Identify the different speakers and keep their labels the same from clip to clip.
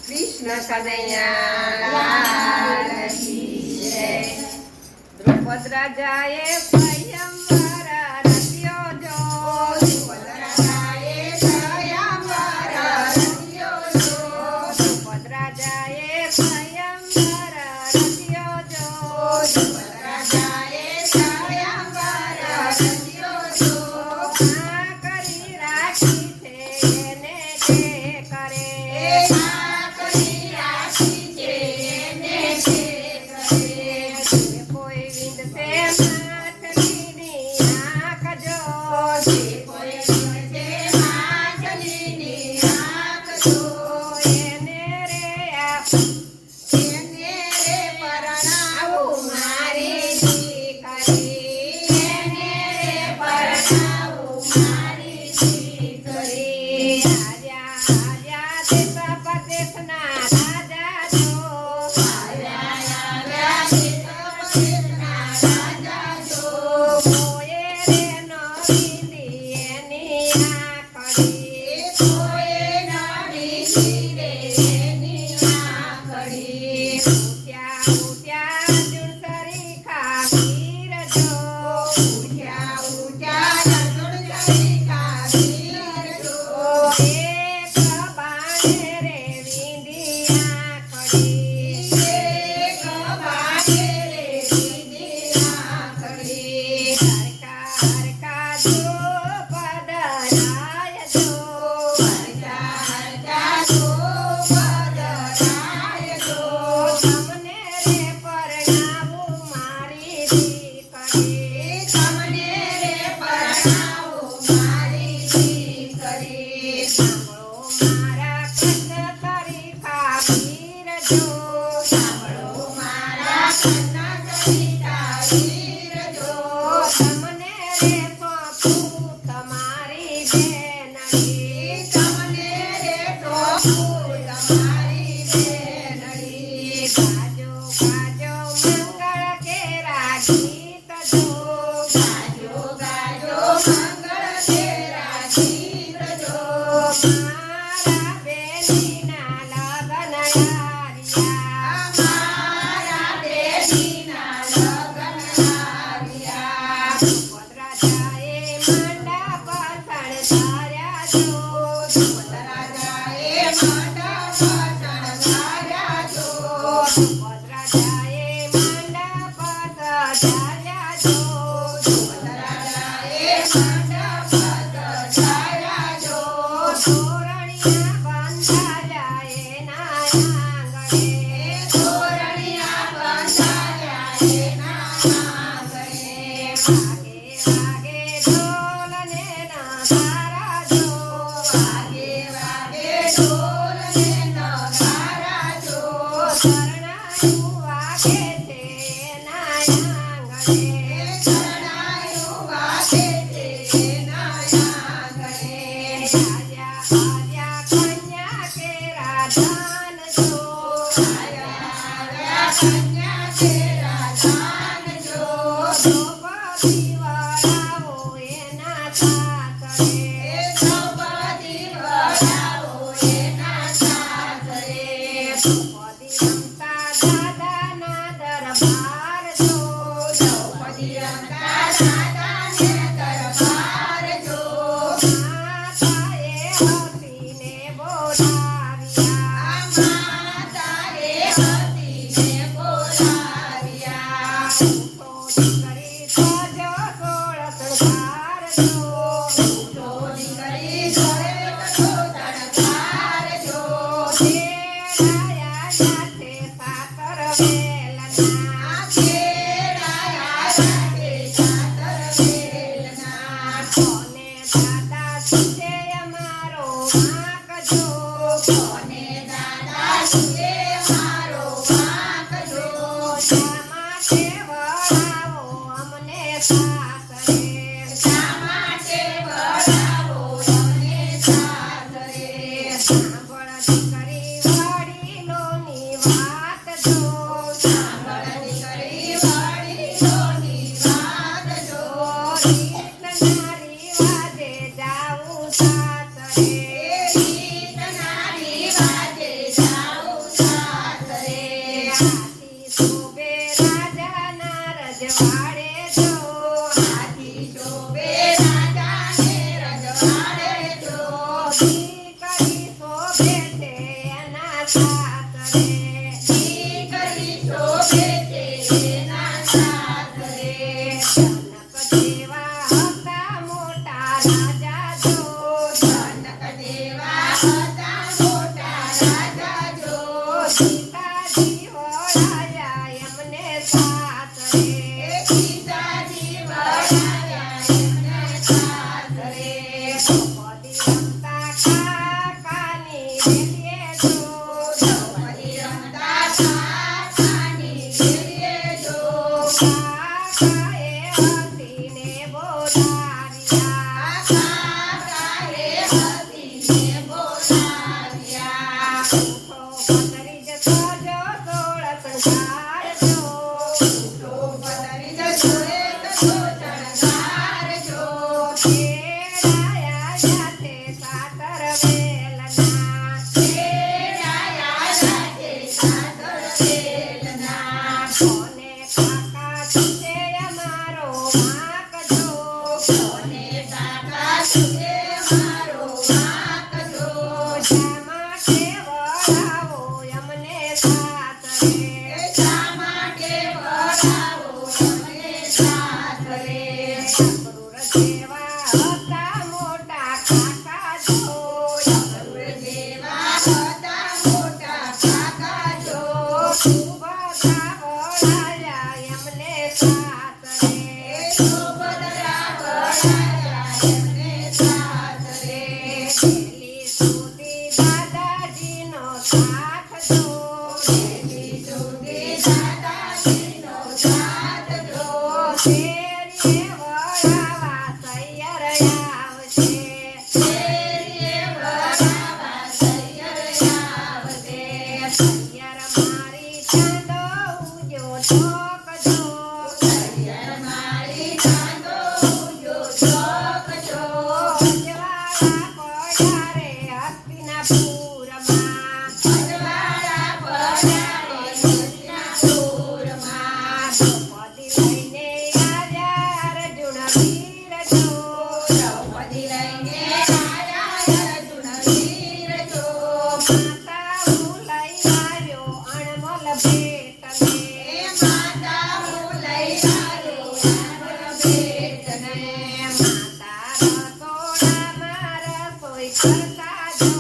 Speaker 1: કૃષ્ણ કનૈયા લાલ કી જય. દ્રૌપદ રાજાએ સ્વયંવર રચ્યો જો. દ્રૌપદ રાજાએ સ્વયંવર રચ્યો જો. દ્રૌપદ રાજાએ સ્વયંવર રચ્યો જો. દ્રૌપદ રાજાએ સ્વયંવર રચ્યો જો. આ કરી રાખી છે એને તે કરે.
Speaker 2: Sama
Speaker 1: રાજા જો
Speaker 2: જનક જેવા હતા મોટા રાજા જો
Speaker 1: સીતાજી વળાયા એમને સાથ રે
Speaker 2: સીતાજી વળાયા એમને સાથ રે
Speaker 1: દ્રૌપદી રમતા કાકાની વેલીએ જો
Speaker 2: દ્રૌપદી રમતા કાકાની વેલીએ જો
Speaker 1: કાકાએ હસીને બોલાવ્યા
Speaker 2: કાકાએ હસીને બોલાવ્યા
Speaker 1: ઉઠો પથરી જતો જો સોળ શણગાર જો
Speaker 2: તો પતરી જશોએ તો શણગાર જો
Speaker 1: તેડાયા જાતે સાતર વેલના
Speaker 2: તેડાયા સાથે સાદર વેલના
Speaker 1: કોને કાકા છે અમારો વાંક જો
Speaker 2: કોને કાકા તુજે મારો વાંક જો
Speaker 1: શા માટે વળાવો અમને સાથ રે
Speaker 2: શા માટે વળાવો અમને સાથ રે
Speaker 1: ક્રૂર જેવા હતા મોટા કાકા જો
Speaker 2: ક્રૂર જેવા હતા મોટા કાકા જો
Speaker 1: સુભદ્રા વળાયા એમને સાથ રે
Speaker 2: સુભદ્રા વળાયા એમને સાથ રે
Speaker 1: પેલી સુધી દાદાજીનો સાથ જો
Speaker 2: પેલી સુધી દાદાજીનો સાથ જો
Speaker 1: શેરીએ વળાવા સૈયર આવશે
Speaker 2: શેરીએ વળાવા સૈયર આવશે
Speaker 1: સૈયર મારી ચાંદો ઉજો ચોક જો
Speaker 2: સૈયર મારી ચાંદો ઉજો ચોક જો
Speaker 1: અજવાળા પડારે હસ્તિનાપુરમાં
Speaker 2: અજવાળા પડારે હસ્તિનાપુરમાં
Speaker 1: દ્રૌપદી લઈને આવ્યા અર્જુન વીર જો
Speaker 2: દ્રૌપદી લઈને આવ્યા અર્જુન વીર જો
Speaker 1: માતા હું લઈ આવ્યો અણમોલ ભેટ ને
Speaker 2: માતા હું લઈ આવ્યો અનમોલ ભેટ ને
Speaker 1: માતા રસોડામાં રસોઈ કરતા જો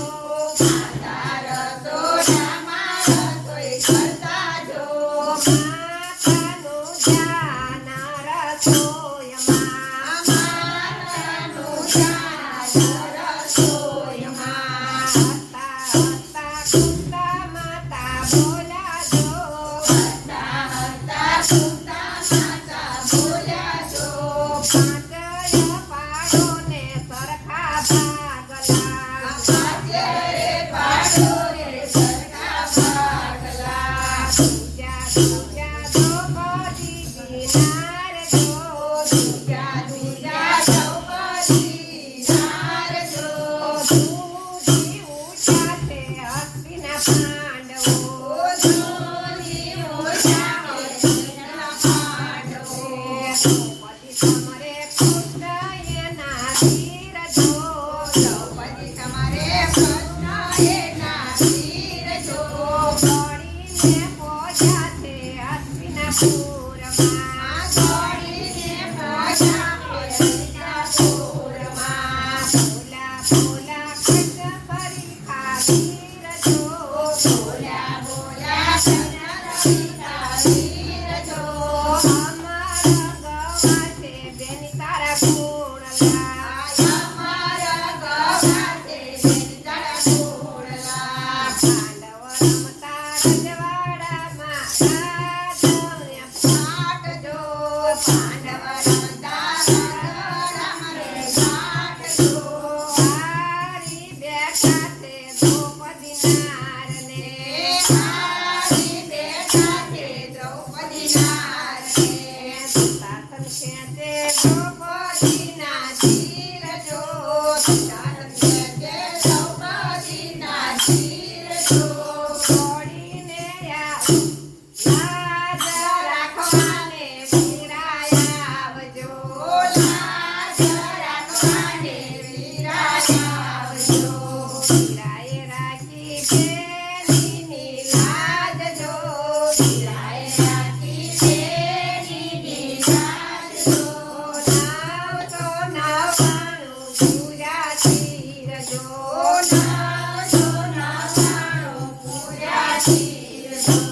Speaker 2: માતા રસોડામાં રસોઈ કરતા જો
Speaker 1: માતાનું ધ્યાન રસોઈમાં
Speaker 2: માતાનું ધ્યાન રસોઈમાં
Speaker 1: હસતા હસતા કૂદતા માતા બોલ્યા જો
Speaker 2: હસતા હસતા કૂદતા માતા બોલ્યા જો
Speaker 1: પાંચય પાડોને સરખા ભાગલા
Speaker 2: પાછળ પાડો રે સરખા ભાગલા
Speaker 1: પૂજા પૂજા દ્રૌપદીજી નાર જો
Speaker 2: દુર્ગા દુર્ગા દ્રૌપદી નાર જો
Speaker 1: ધૂજી ઉઠ્યા છે હસ્તિના પાંડવો
Speaker 2: ધોની ઓછા હસ્તિના પાંડવો
Speaker 1: દ્રૌપદી સમરે કૃષ્ણ એના વીર જો
Speaker 2: દ્રૌપદી તમારે કૃષ્ણ એના વીર જો
Speaker 1: દોડીને પહોંચ્યા છે હસ્તિનાપુરમાં
Speaker 2: દોડીને પહોંચ્યા હસ્તિનાપુરમાં
Speaker 1: બોલા બોલા કૃષ્ણ ફરી ખાવીર જો
Speaker 2: બોલ્યા બોલ્યા કૃષ્ણ વીર જો
Speaker 1: અમારા ગવા છે બેની તારા કુળલા
Speaker 2: અમારા ગવા છે તારા કુળલા
Speaker 1: પાંડવ રમતા રજવાડામાં રાધવને
Speaker 2: પાટ જો પાંડવ રમતા રમતા રે પાટ જો
Speaker 1: હારી બેઠા છે દ્રૌપદી નારને
Speaker 2: હારી બેઠા છે દ્રૌપદી નારને
Speaker 1: શાસન ખેંચે દ્રૌપદીના ચીર જો
Speaker 2: શાસન ખેંચે દ્રૌપદીના ચીર જો
Speaker 1: દોડીને લાજ રાખવાને વીરાયા આવજો
Speaker 2: લાજ રાખવાને વીરાયા આવજો
Speaker 1: વીરાએ રાખી બેનીની લાજ જો
Speaker 2: વીરાએ રાખી બેનીની લાજ જો
Speaker 1: નાવ તો નાવાનું
Speaker 2: ચીરજો